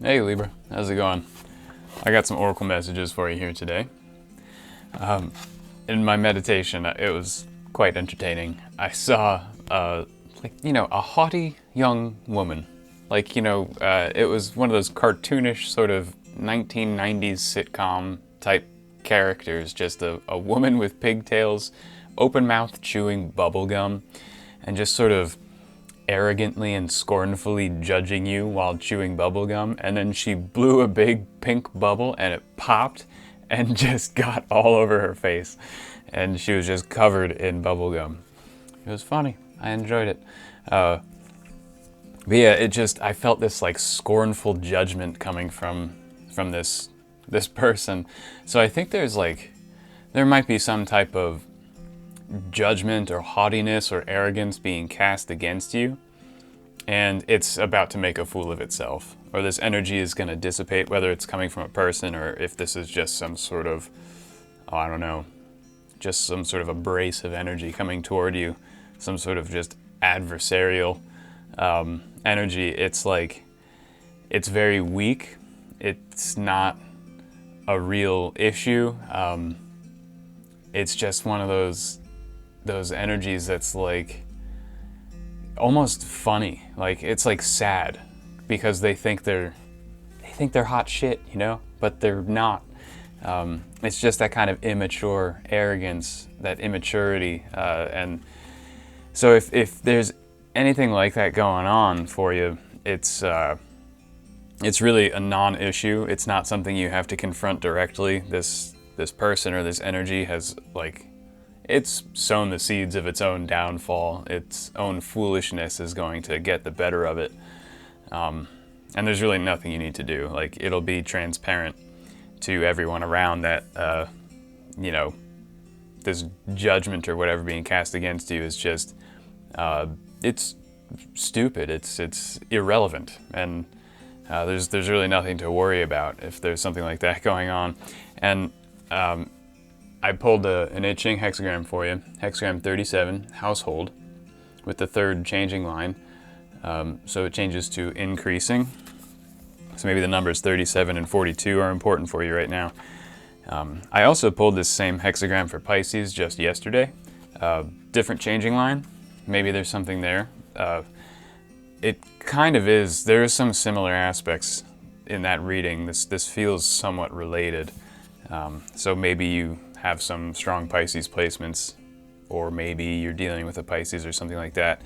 Hey Libra, how's it going? I got some oracle messages for you here today. In my meditation, it was quite entertaining. I saw, a haughty young woman. It was one of those cartoonish sort of 1990s sitcom type characters. Just a woman with pigtails, open-mouthed chewing bubblegum, and just sort of arrogantly and scornfully judging you while chewing bubblegum, and then she blew a big pink bubble and it popped and just got all over her face, and she was just covered in bubblegum. It was funny. I enjoyed it. But yeah, I felt this like scornful judgment coming from this person. So I think there might be some type of judgment or haughtiness or arrogance being cast against you, and it's about to make a fool of itself, or this energy is going to dissipate, whether it's coming from a person or if this is just some sort of, I don't know, just some sort of abrasive energy coming toward you, some sort of just adversarial energy. It's very weak. It's not a real issue. It's just one of those energies that's like almost funny. Like it's like sad because they think they're hot shit, but they're not. It's just that kind of immature arrogance, that immaturity, and so if there's anything like that going on for you, it's really a non-issue. It's not something you have to confront directly. This person or this energy has it's sown the seeds of its own downfall. Its own foolishness is going to get the better of it. And there's really nothing you need to do. Like, it'll be transparent to everyone around that, this judgment or whatever being cast against you is just, it's stupid. It's irrelevant. And there's really nothing to worry about if there's something like that going on. And I pulled an I Ching hexagram for you, hexagram 37, household, with the third changing line. So it changes to increasing. So maybe the numbers 37 and 42 are important for you right now. I also pulled this same hexagram for Pisces just yesterday. Different changing line. Maybe there's something there. It kind of is. There are some similar aspects in that reading. This feels somewhat related. So maybe you have some strong Pisces placements, or maybe you're dealing with a Pisces or something like that.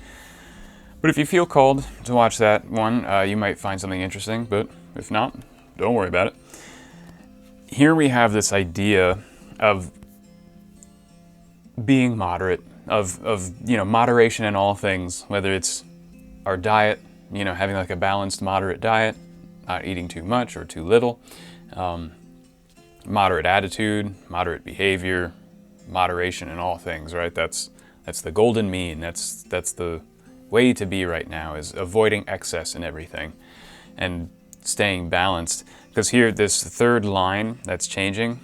But if you feel called to watch that one, you might find something interesting, but if not, don't worry about it. Here we have this idea of being moderate, of moderation in all things, whether it's our diet, having like a balanced, moderate diet, not eating too much or too little, moderate attitude, moderate behavior, moderation in all things, right? That's the golden mean. That's the way to be right now, is avoiding excess in everything and staying balanced. Because here, this third line that's changing,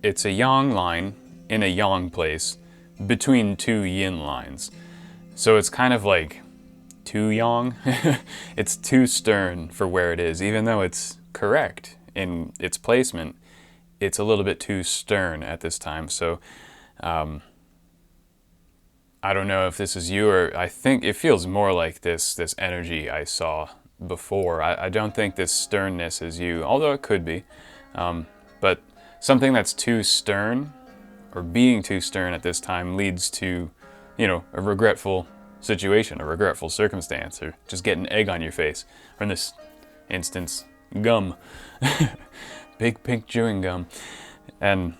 it's a yang line in a yang place between two yin lines. So it's kind of like too yang. It's too stern for where it is, even though it's correct in its placement. It's a little bit too stern at this time. So I don't know if this is you, or I think it feels more like this energy I saw before. I don't think this sternness is you, although it could be. But something that's too stern, or being too stern at this time, leads to, a regretful situation, a regretful circumstance, or just get an egg on your face, or in this instance, gum. Big pink chewing gum. And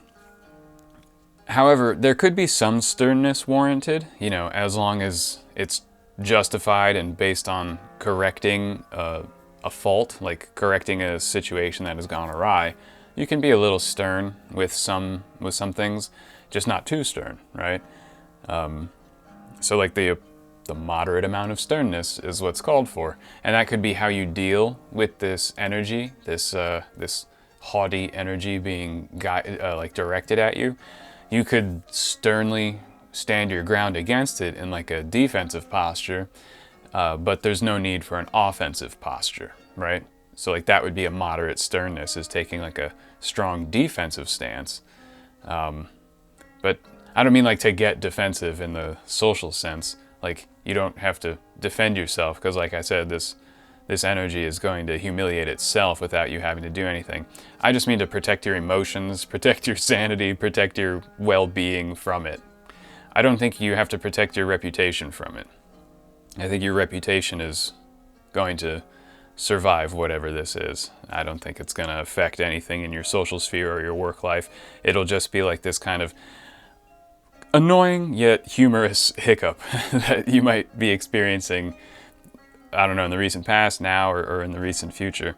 however, there could be some sternness warranted, as long as it's justified and based on correcting a fault, like correcting a situation that has gone awry. You can be a little stern with some things, just not too stern, right? So like the moderate amount of sternness is what's called for, and that could be how you deal with this energy, this haughty energy being directed at you. You could sternly stand your ground against it in like a defensive posture, but there's no need for an offensive posture, right? So like that would be a moderate sternness, is taking like a strong defensive stance. But I don't mean like to get defensive in the social sense. Like you don't have to defend yourself, because like I said, this energy is going to humiliate itself without you having to do anything. I just mean to protect your emotions, protect your sanity, protect your well-being from it. I don't think you have to protect your reputation from it. I think your reputation is going to survive whatever this is. I don't think it's going to affect anything in your social sphere or your work life. It'll just be like this kind of annoying yet humorous hiccup that you might be experiencing, I don't know, in the recent past, now, or in the recent future.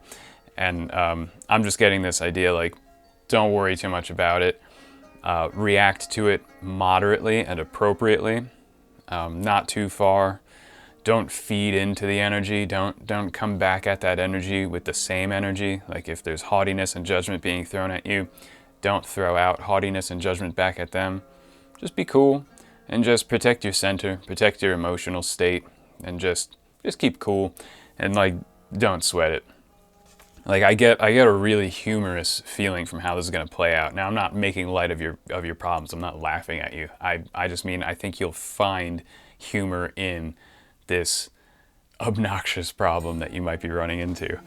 And I'm just getting this idea, like, don't worry too much about it. React to it moderately and appropriately, not too far. Don't feed into the energy. Don't come back at that energy with the same energy. Like if there's haughtiness and judgment being thrown at you, don't throw out haughtiness and judgment back at them. Just be cool and just protect your center, protect your emotional state, and just keep cool and like don't sweat it. Like I get a really humorous feeling from how this is going to play out. Now I'm not making light of your problems. I'm not laughing at you. I just mean I think you'll find humor in this obnoxious problem that you might be running into.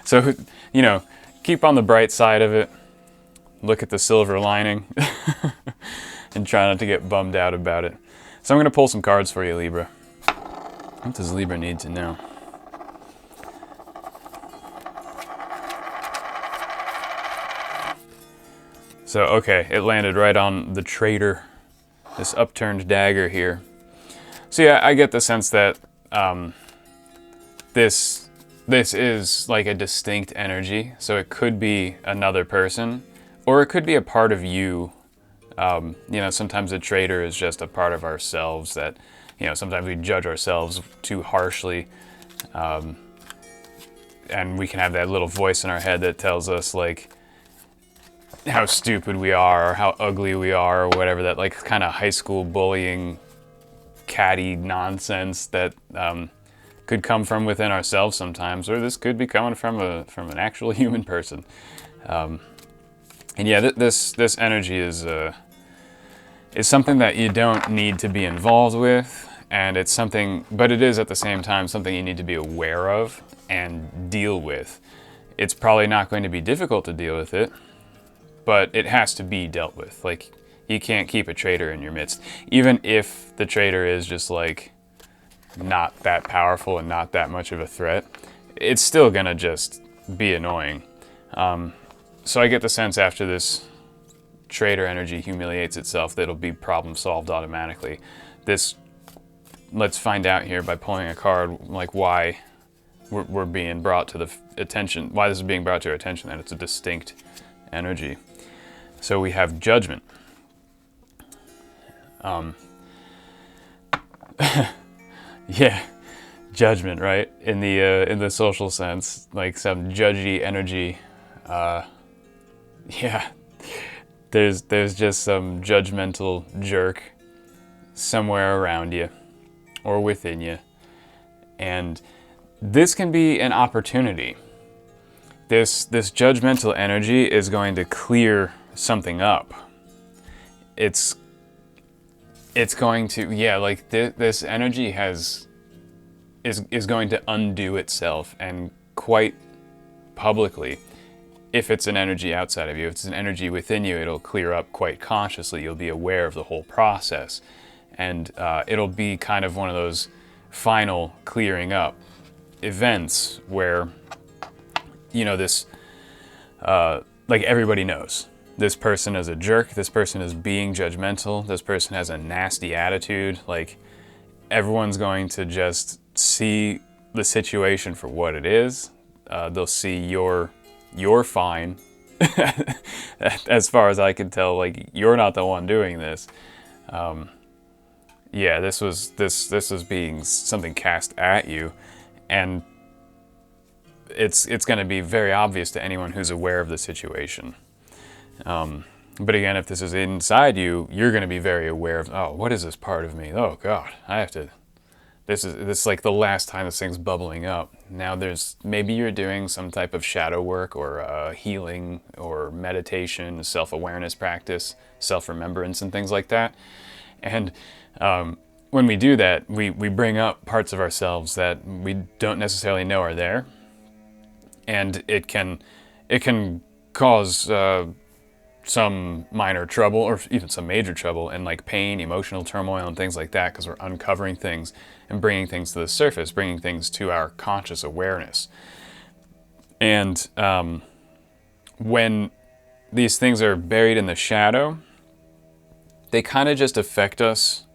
So, you know, keep on the bright side of it. Look at the silver lining and try not to get bummed out about it. So I'm going to pull some cards for you, Libra. What does Libra need to know? So, okay, it landed right on the traitor, this upturned dagger here. So yeah, I get the sense that this is like a distinct energy. So it could be another person, or it could be a part of you. You know, sometimes a traitor is just a part of ourselves that, you know, sometimes we judge ourselves too harshly. And we can have that little voice in our head that tells us like how stupid we are or how ugly we are or whatever, that like kind of high school bullying catty nonsense that could come from within ourselves sometimes, or this could be coming from an actual human person. And yeah, this energy is something that you don't need to be involved with, and it's something, but it is at the same time something you need to be aware of and deal with. It's probably not going to be difficult to deal with it, but it has to be dealt with. Like, you can't keep a traitor in your midst. Even if the traitor is just like not that powerful and not that much of a threat, it's still gonna just be annoying. So I get the sense after this traitor energy humiliates itself that it'll be problem solved automatically. Let's find out here by pulling a card, like why we're being brought to the attention, why this is being brought to our attention, that it's a distinct energy. So we have judgment. Yeah, judgment, right? In the social sense, like some judgy energy. Yeah, there's just some judgmental jerk somewhere around you or within you, and this can be an opportunity. This judgmental energy is going to clear something up. It's going to, yeah, like this energy is going to undo itself, and quite publicly. If it's an energy outside of you, if it's an energy within you, it'll clear up quite consciously. You'll be aware of the whole process, and it'll be kind of one of those final clearing up events where, you know, this, like everybody knows, this person is a jerk, this person is being judgmental, this person has a nasty attitude. Like, everyone's going to just see the situation for what it is. They'll see you're fine. As far as I can tell, like, you're not the one doing this. Yeah, this was being something cast at you, and it's going to be very obvious to anyone who's aware of the situation. But again, if this is inside you, you're going to be very aware of, oh, what is this part of me? Oh God, I have to this is like the last time this thing's bubbling up. Now maybe you're doing some type of shadow work or healing or meditation, self-awareness practice, self-remembrance and things like that. And when we do that, we bring up parts of ourselves that we don't necessarily know are there. And it can cause some minor trouble or even some major trouble and like pain, emotional turmoil and things like that, because we're uncovering things and bringing things to the surface, bringing things to our conscious awareness. And when these things are buried in the shadow, they kind of just affect us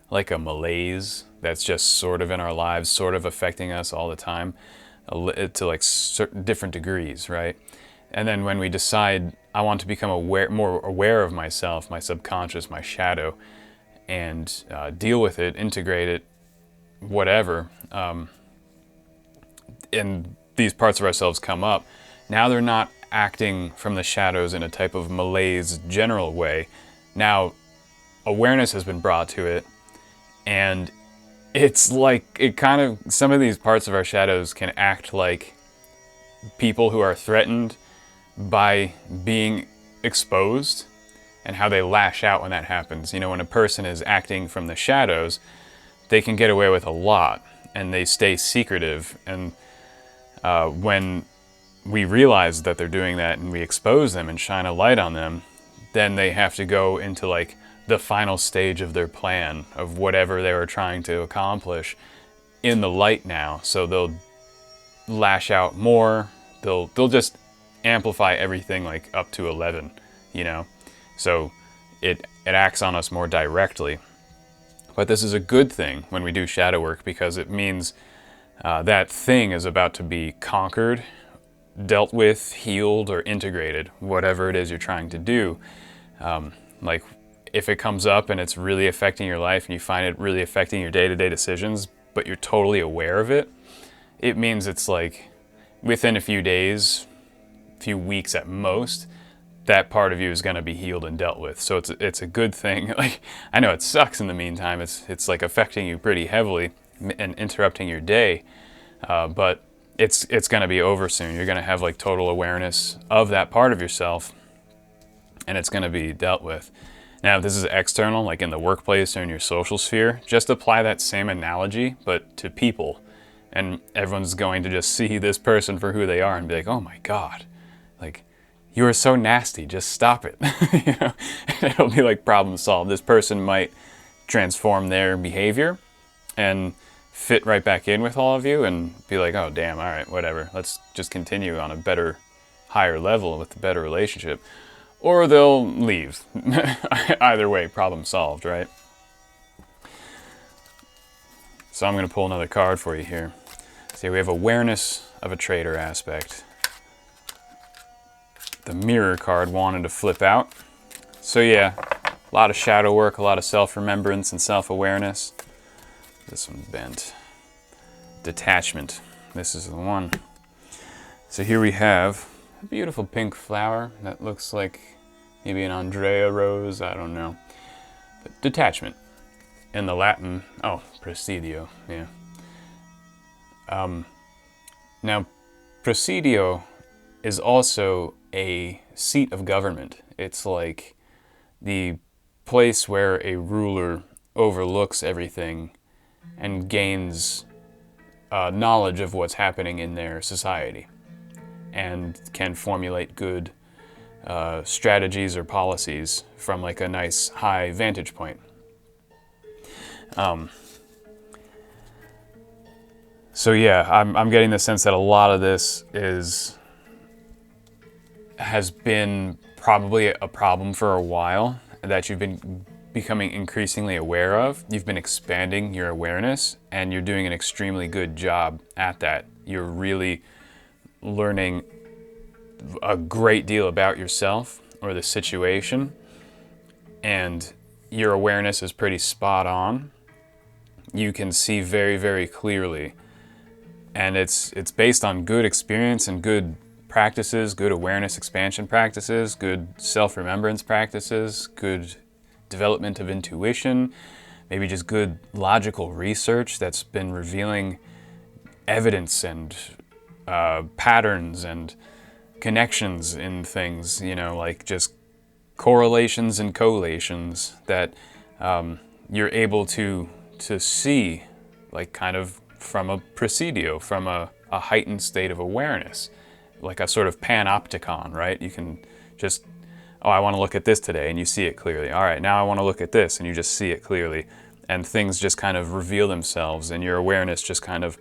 like a malaise that's just sort of in our lives, sort of affecting us all the time to like certain different degrees, right? And then when we decide, I want to become more aware of myself, my subconscious, my shadow, and deal with it, integrate it, whatever, and these parts of ourselves come up, now they're not acting from the shadows in a type of malaise general way. Now awareness has been brought to it, and it's like some of these parts of our shadows can act like people who are threatened by being exposed, and how they lash out when that happens. You know, when a person is acting from the shadows, they can get away with a lot, and they stay secretive. And when we realize that they're doing that and we expose them and shine a light on them, then they have to go into like the final stage of their plan of whatever they were trying to accomplish in the light now. So they'll lash out more. They'll just amplify everything like up to 11, you know? So it acts on us more directly. But this is a good thing when we do shadow work, because it means that thing is about to be conquered, dealt with, healed, or integrated, whatever it is you're trying to do. Like if it comes up and it's really affecting your life and you find it really affecting your day-to-day decisions, but you're totally aware of it, it means it's like within a few days, few weeks at most, that part of you is going to be healed and dealt with. So it's a good thing. Like, I know it sucks in the meantime. It's like affecting you pretty heavily and interrupting your day, but it's going to be over soon. You're going to have like total awareness of that part of yourself, and it's going to be dealt with. Now, if this is external, like in the workplace or in your social sphere, just apply that same analogy, but to people. And everyone's going to just see this person for who they are and be like, oh my God, like, you are so nasty, just stop it. You know? And it'll be like problem solved. This person might transform their behavior and fit right back in with all of you and be like, oh damn, all right, whatever. Let's just continue on a better, higher level with a better relationship. Or they'll leave. Either way, problem solved, right? So I'm going to pull another card for you here. See, we have awareness of a traitor aspect. The mirror card wanted to flip out. So yeah, a lot of shadow work, a lot of self-remembrance and self-awareness. This one's bent. Detachment. This is the one. So here we have a beautiful pink flower that looks like maybe an Andrea rose, I don't know. But detachment. In the Latin, oh, presidio, yeah. Now, presidio is also a seat of government. It's like the place where a ruler overlooks everything and gains knowledge of what's happening in their society and can formulate good strategies or policies from like a nice high vantage point. So yeah, I'm getting the sense that a lot of this has been probably a problem for a while that you've been becoming increasingly aware of. You've been expanding your awareness, and you're doing an extremely good job at that. You're really learning a great deal about yourself or the situation, and your awareness is pretty spot on. You can see very, very clearly, and it's based on good experience and good practices, good awareness expansion practices, good self-remembrance practices, good development of intuition, maybe just good logical research that's been revealing evidence and patterns and connections in things, like just correlations and collations that you're able to see, like kind of from a presidio, from a heightened state of awareness, like a sort of panopticon, right? You can just, oh, I want to look at this today, and you see it clearly. All right, now I want to look at this, and you just see it clearly. And things just kind of reveal themselves, and your awareness just kind of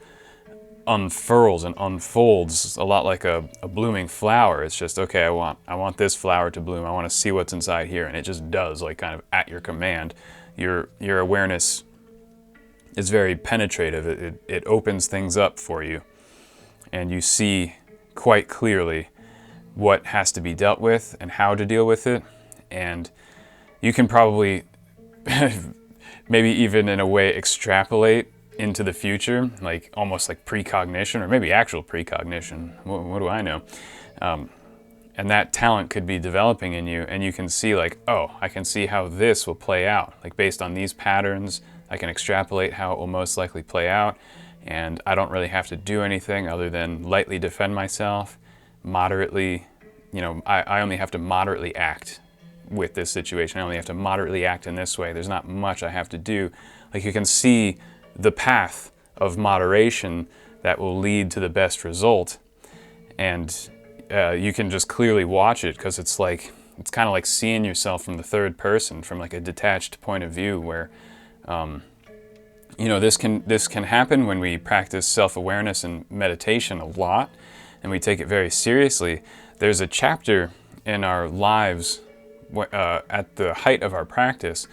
unfurls and unfolds, a lot like a blooming flower. It's just, okay, I want this flower to bloom. I want to see what's inside here, and it just does, like kind of at your command. Your awareness is very penetrative. It opens things up for you, and you see quite clearly what has to be dealt with and how to deal with it. And you can probably maybe even in a way extrapolate into the future, like almost like precognition, or maybe actual precognition. What do I know? And that talent could be developing in you, and you can see like, oh, I can see how this will play out. Like based on these patterns, I can extrapolate how it will most likely play out, and I don't really have to do anything other than lightly defend myself, moderately, I only have to moderately act with this situation. I only have to moderately act in this way. There's not much I have to do. Like you can see the path of moderation that will lead to the best result, and you can just clearly watch it, because it's kind of like seeing yourself from the third person, from like a detached point of view, where this can happen when we practice self-awareness and meditation a lot, and we take it very seriously. There's a chapter in our lives at the height of our practice.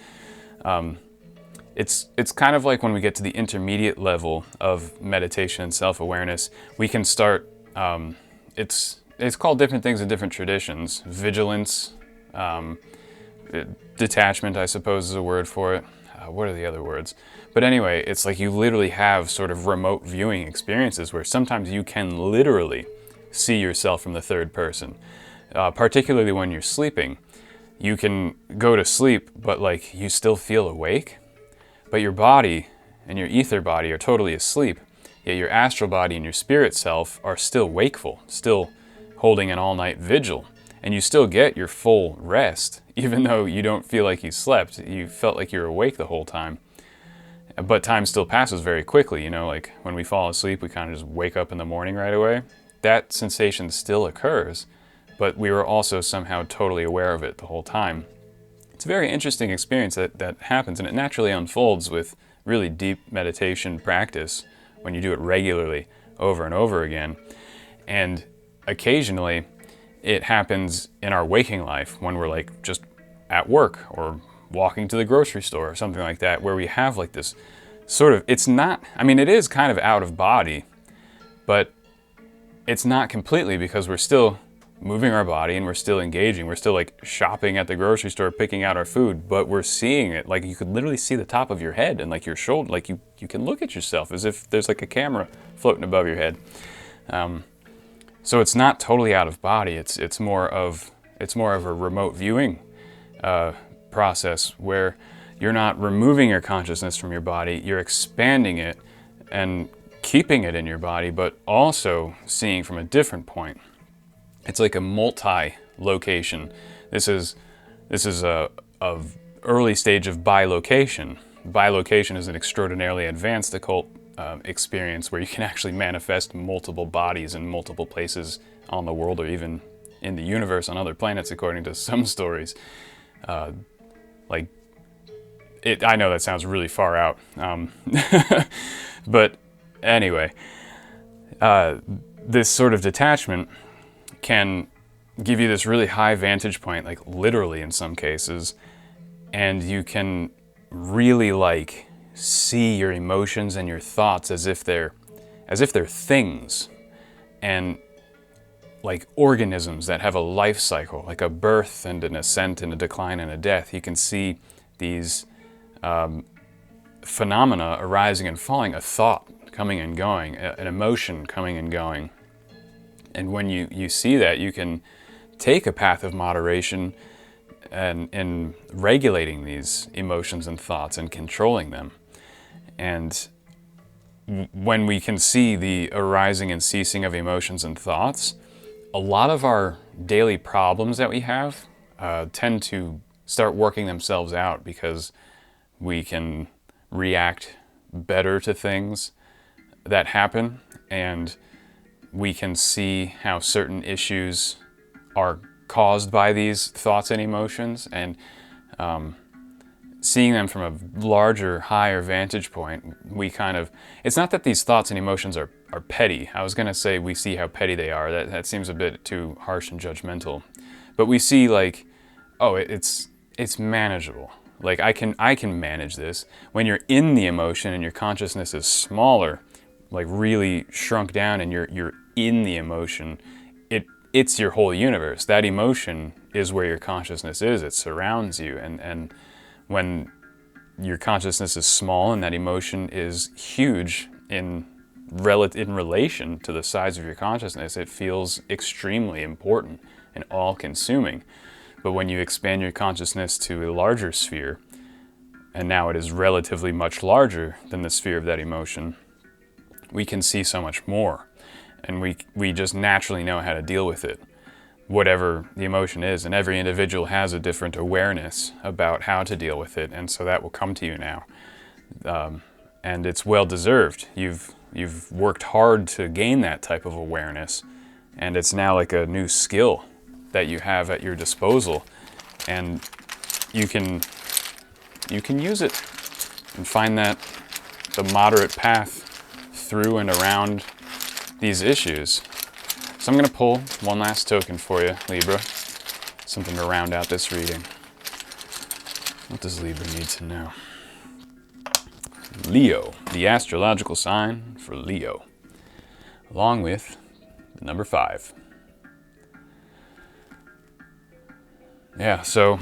It's kind of like when we get to the intermediate level of meditation and self-awareness, we can start, it's called different things in different traditions. Vigilance, detachment, I suppose is a word for it. What are the other words? But anyway, it's like you literally have sort of remote viewing experiences where sometimes you can literally see yourself from the third person, particularly when you're sleeping. You can go to sleep, but like you still feel awake, but your body and your ether body are totally asleep, yet your astral body and your spirit self are still wakeful, still holding an all-night vigil, and you still get your full rest, even though you don't feel like you slept. You felt like you were awake the whole time. But time still passes very quickly, like when we fall asleep, we kind of just wake up in the morning right away. That sensation still occurs, but we were also somehow totally aware of it the whole time. It's a very interesting experience that happens, and it naturally unfolds with really deep meditation practice when you do it regularly over and over again. And occasionally it happens in our waking life when we're like just at work or walking to the grocery store or something like that, where we have like this sort of, it is kind of out of body, but it's not completely, because we're still moving our body and we're still engaging. We're still like shopping at the grocery store, picking out our food, but we're seeing it. Like you could literally see the top of your head and like your shoulder, like you can look at yourself as if there's like a camera floating above your head. So it's not totally out of body. It's more of a remote viewing process where you're not removing your consciousness from your body, you're expanding it and keeping it in your body, but also seeing from a different point. It's like a multi-location. This is a early stage of bilocation. Bilocation is an extraordinarily advanced occult experience where you can actually manifest multiple bodies in multiple places on the world, or even in the universe on other planets, according to some stories. I know that sounds really far out, but anyway, this sort of detachment can give you this really high vantage point, like literally in some cases, and you can really like see your emotions and your thoughts as if they're things, and like organisms that have a life cycle, like a birth and an ascent and a decline and a death. You can see these phenomena arising and falling, a thought coming and going, an emotion coming and going. And when you see that, you can take a path of moderation and in regulating these emotions and thoughts and controlling them. And when we can see the arising and ceasing of emotions and thoughts, a lot of our daily problems that we have tend to start working themselves out, because we can react better to things that happen, and we can see how certain issues are caused by these thoughts and emotions, and seeing them from a larger, higher vantage point, we kind of, it's not that these thoughts and emotions are petty. I was gonna say we see how petty they are. That seems a bit too harsh and judgmental. But we see like, oh, it's manageable. Like I can manage this. When you're in the emotion and your consciousness is smaller, like really shrunk down, and you're in the emotion, it's your whole universe. That emotion is where your consciousness is. It surrounds you, and when your consciousness is small and that emotion is huge in relation to the size of your consciousness, it feels extremely important and all-consuming. But when you expand your consciousness to a larger sphere, and now it is relatively much larger than the sphere of that emotion, we can see so much more, and we just naturally know how to deal with it, whatever the emotion is. And every individual has a different awareness about how to deal with it, and so that will come to you now, and it's well deserved. You've worked hard to gain that type of awareness, and it's now like a new skill that you have at your disposal, and you can use it and find that the moderate path through and around these issues. So I'm going to pull one last token for you, Libra, something to round out this reading. What does Libra need to know? Leo, the astrological sign for Leo, along with the number 5. Yeah, so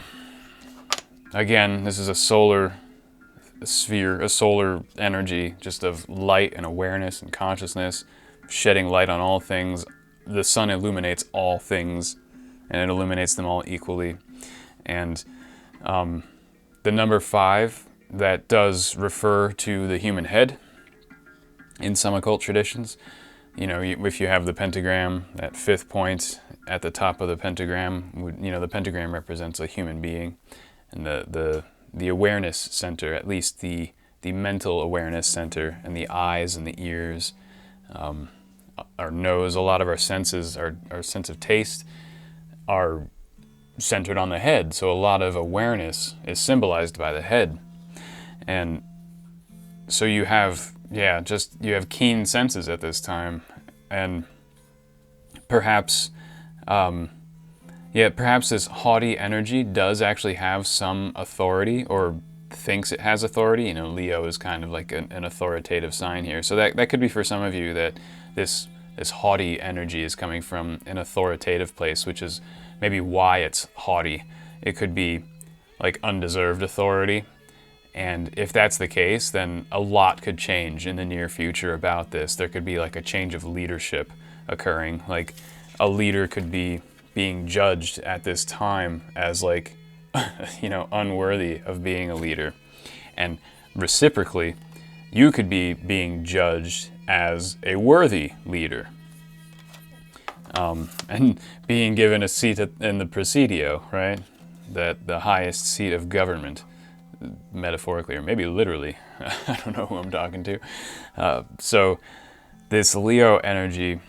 again, this is a solar sphere, a solar energy, just of light and awareness and consciousness, shedding light on all things. The sun illuminates all things, and it illuminates them all equally. And the number 5, that does refer to the human head in some occult traditions. You know, if you have the pentagram, that 5th point at the top of the pentagram, the pentagram represents a human being, and the awareness center, at least the mental awareness center, and the eyes and the ears, our nose, a lot of our senses, our sense of taste, are centered on the head. So a lot of awareness is symbolized by the head. And so you have, you have keen senses at this time, and perhaps this haughty energy does actually have some authority, or thinks it has authority. You know, Leo is kind of like an authoritative sign here. So that could be for some of you that this haughty energy is coming from an authoritative place, which is maybe why it's haughty. It could be like undeserved authority. And if that's the case, then a lot could change in the near future about this. There could be like a change of leadership occurring. Like a leader could be being judged at this time as like, unworthy of being a leader. And reciprocally, you could be being judged as a worthy leader. And being given a seat in the Presidio, right? That the highest seat of government, metaphorically, or maybe literally. I don't know who I'm talking to. So this Leo energy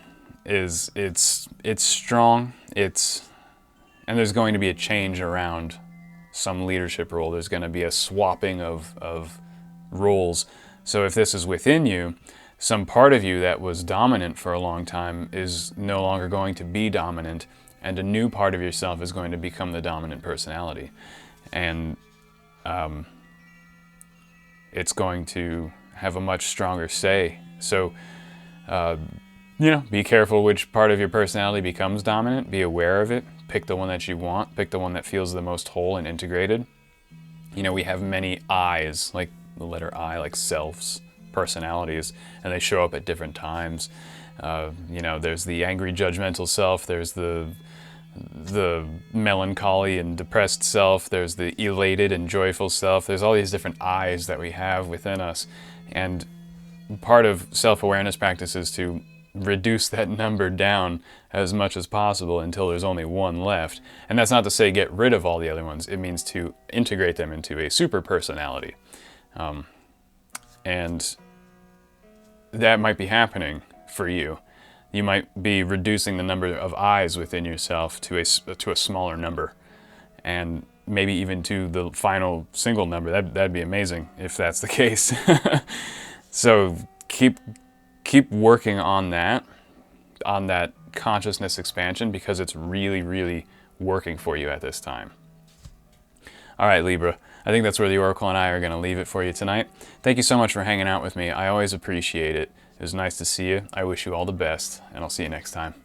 it's strong. And there's going to be a change around some leadership role. There's going to be a swapping of roles. So if this is within you, some part of you that was dominant for a long time is no longer going to be dominant, and a new part of yourself is going to become the dominant personality. And it's going to have a much stronger say. So, be careful which part of your personality becomes dominant. Be aware of it. Pick the one that you want. Pick the one that feels the most whole and integrated. We have many I's, like the letter I, like selves, personalities, and they show up at different times. There's the angry, judgmental self. There's the the melancholy and depressed self, there's the elated and joyful self. There's all these different I's that we have within us. And part of self-awareness practice is to reduce that number down as much as possible until there's only one left. And that's not to say get rid of all the other ones. It means to integrate them into a super personality. And that might be happening for you. You might be reducing the number of I's within yourself to a smaller number, and maybe even to the final single number. That'd be amazing if that's the case. So keep working on that consciousness expansion, because it's really, really working for you at this time. All right, Libra, I think that's where the Oracle and I are going to leave it for you tonight. Thank you so much for hanging out with me. I always appreciate it. It was nice to see you. I wish you all the best, and I'll see you next time.